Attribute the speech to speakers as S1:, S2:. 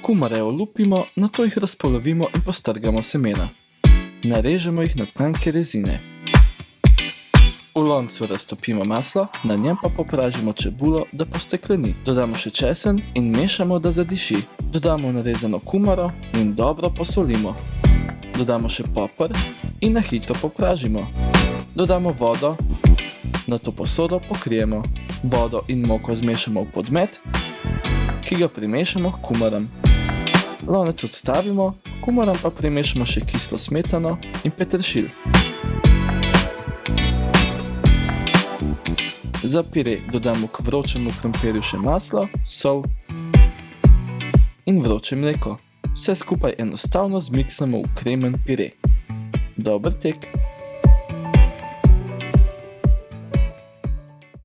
S1: Kumare olupimo, nato jih razpolovimo in postrgamo semena. Narežemo jih na tanke rezine. V loncu raztopimo maslo, na njem pa popražimo čebulo, da postekleni. Dodamo še česen in mešamo, da zadiši. Dodamo narezano kumaro in dobro posolimo. Dodamo še poper in na hitro popražimo. Dodamo vodo, nato posodo pokrijemo. Vodo in moko zmešamo v podmet, ki ga primešamo k kumaram. Lonec odstavimo, kumaram pa primešamo še kislo smetano in peteršilj. Za pire dodamo k vročemu krompirju še maslo, sol in vroče mleko. Vse skupaj enostavno zmiksamo v kremen pire. Dober tek!